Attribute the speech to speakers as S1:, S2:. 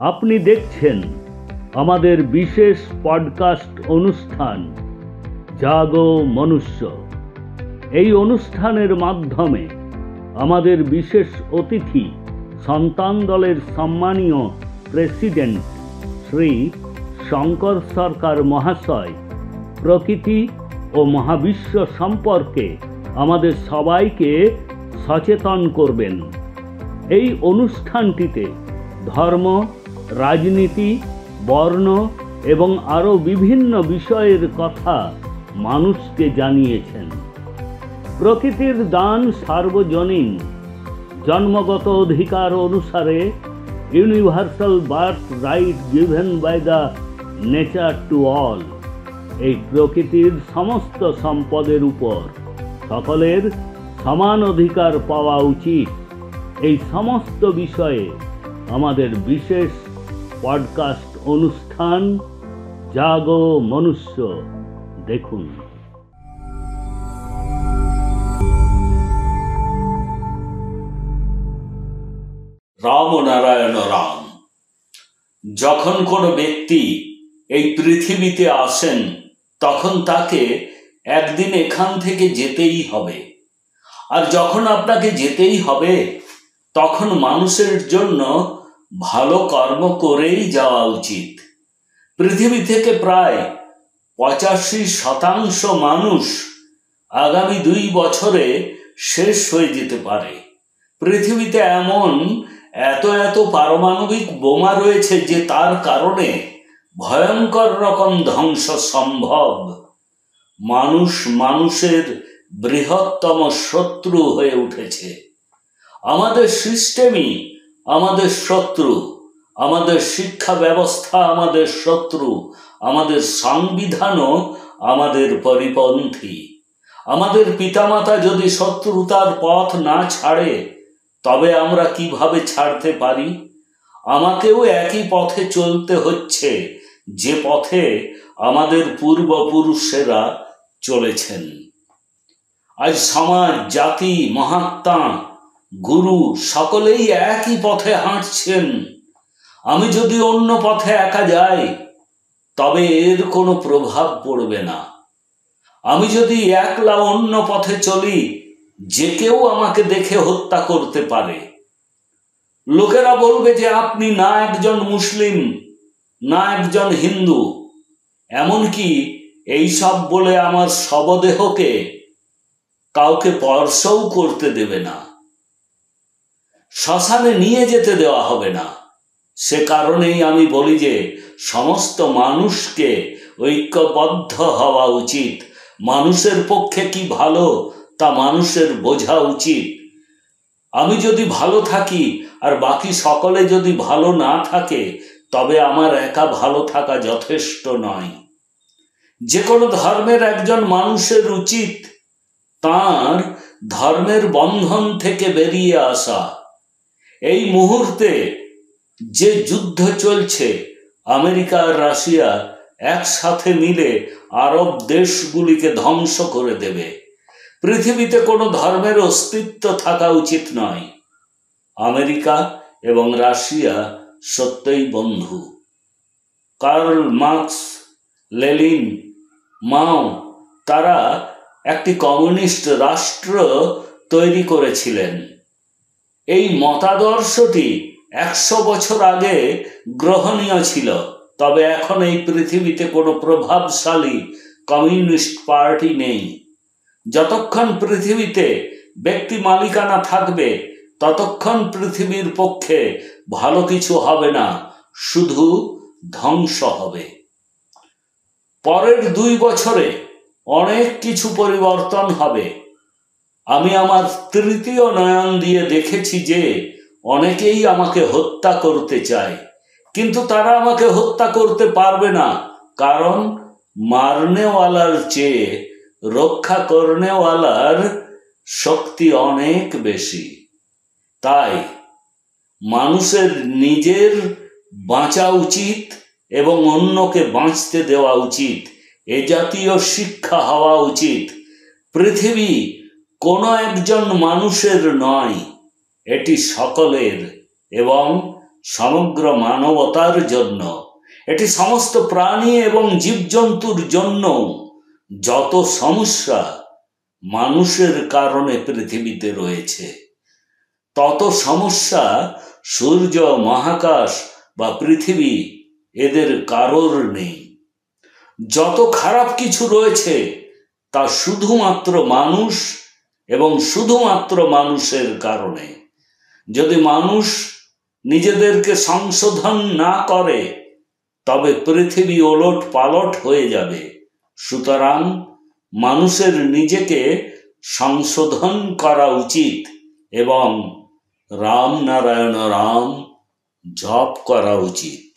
S1: আপনি দেখছেন আমাদের বিশেষ পডকাস্ট অনুষ্ঠান জাগো মনুষ্য। এই অনুষ্ঠানের মাধ্যমে আমাদের বিশেষ অতিথি সন্তান দলের সম্মানীয় প্রেসিডেন্ট শ্রী শঙ্কর সরকার মহাশয় প্রকৃতি ও মহাবিশ্ব সম্পর্কে আমাদের সবাইকে সচেতন করবেন। এই অনুষ্ঠানটিতে ধর্ম, রাজনীতি, বর্ণ এবং আরও বিভিন্ন বিষয়ের কথা মানুষকে জানিয়েছেন। প্রকৃতির দান সার্বজনীন, জন্মগত অধিকার অনুসারে universal birth right given by the nature to all. এই প্রকৃতির সমস্ত সম্পদের উপর সকলের সমান অধিকার পাওয়া উচিত। এই সমস্ত বিষয়ে আমাদের বিশেষ পডকাস্ট অনুষ্ঠান জাগো মনুষ্য দেখুন।
S2: রামনারায়ণ রাম। যখন কোনো ব্যক্তি এই পৃথিবীতে আসেন তখন তাকে একদিন এখান থেকে যেতেই হবে। আর যখন আপনাকে যেতেই হবে তখন মানুষের জন্য ভালো কর্ম করেই যাওয়া উচিত। পৃথিবী থেকে প্রায় 85% মানুষ আগামী 2 বছরে শেষ হয়ে যেতে পারে। পৃথিবীতে এমন এত পারমাণবিক বোমা রয়েছে যে তার কারণে ভয়ঙ্কর রকম ধ্বংস সম্ভব। মানুষ মানুষের বৃহত্তম শত্রু হয়ে উঠেছে। আমাদের সিস্টেমই আমাদের শত্রু, আমাদের শিক্ষা ব্যবস্থা আমাদের শত্রু, আমাদের সংবিধানও আমাদের পরিপন্থী। আমাদের পিতামাতা যদি শত্রুতার পথ না ছাড়ে তবে আমরা কিভাবে ছাড়তে পারি? আমাকেও একই পথে চলতে হচ্ছে যে পথে আমাদের পূর্বপুরুষেরা চলেছেন। আজ সমাজ, জাতি, মহাত্মা, গুরু সকলেই একই পথে হাঁটছেন। আমি যদি অন্য পথে একা যাই তবে এর কোনো প্রভাব পড়বে না। আমি যদি একলা অন্য পথে চলি যে কেউ আমাকে দেখে হত্যা করতে পারে। লোকেরা বলবে যে আপনি না একজন মুসলিম, না একজন হিন্দু। এমনকি এইসব বলে আমার শবদেহকে কাউকে স্পর্শও করতে দেবে না, শ্মশানে নিয়ে যেতে দেওয়া হবে না। সে কারণেই আমি বলি যে সমস্ত মানুষকে ঐক্যবদ্ধ হওয়া উচিত। মানুষের পক্ষে কি ভালো তা মানুষের বোঝা উচিত। আমি যদি ভালো থাকি আর বাকি সকলে যদি ভালো না থাকে তবে আমার একা ভালো থাকা যথেষ্ট নয়। যে কোনো ধর্মের একজন মানুষের উচিত তার ধর্মের বন্ধন থেকে বেরিয়ে আসা। এই মুহূর্তে যে যুদ্ধ চলছে, আমেরিকা আর রাশিয়া একসাথে মিলে আরব দেশগুলিকে ধ্বংস করে দেবে। পৃথিবীতে কোনো ধর্মের অস্তিত্ব থাকা উচিত নয়। আমেরিকা এবং রাশিয়া সত্যই বন্ধু। কার্ল মার্কস, লেনিন, মাও তারা একটি কমিউনিস্ট রাষ্ট্র তৈরি করেছিলেন। এই মতাদর্শটি 100 বছর আগে গ্রহণীয় ছিল, তবে এখন এই পৃথিবীতে কোনো প্রভাবশালী কমিউনিস্ট পার্টি নেই। যতক্ষণ পৃথিবীতে ব্যক্তি মালিকানা থাকবে ততক্ষণ পৃথিবীর পক্ষে ভালো কিছু হবে না, শুধু ধ্বংস হবে। পরের 2 বছরে অনেক কিছু পরিবর্তন হবে। আমি আমার তৃতীয় নয়ন দিয়ে দেখেছি যে অনেকেই আমাকে হত্যা করতে চায়, কিন্তু তারা আমাকে হত্যা করতে পারবে না, কারণ মারনেওয়ালার চেয়ে রক্ষা করনেওয়ালার শক্তি অনেক বেশি। তাই মানুষের নিজের বাঁচা উচিত এবং অন্যকে বাঁচতে দেওয়া উচিত। এ জাতীয় শিক্ষা হওয়া উচিত। পৃথিবী কোনো একজন মানুষের নয়, এটি সকলের এবং সমগ্র মানবতার জন্য, এটি সমস্ত প্রাণী এবং জীবজন্তুর জন্য। যত সমস্যা মানুষের কারণে পৃথিবীতে রয়েছে, তত সমস্যা সূর্য, মহাকাশ বা পৃথিবী এদের কারোর নেই। যত খারাপ কিছু রয়েছে তা শুধুমাত্র মানুষ এবং শুধুমাত্র মানুষের কারণে। যদি মানুষ নিজেদেরকে সংশোধন না করে তবে পৃথিবী ওলট পালট হয়ে যাবে। সুতরাং মানুষের নিজেকে সংশোধন করা উচিত এবং রাম নারায়ণ রাম জপ করা উচিত।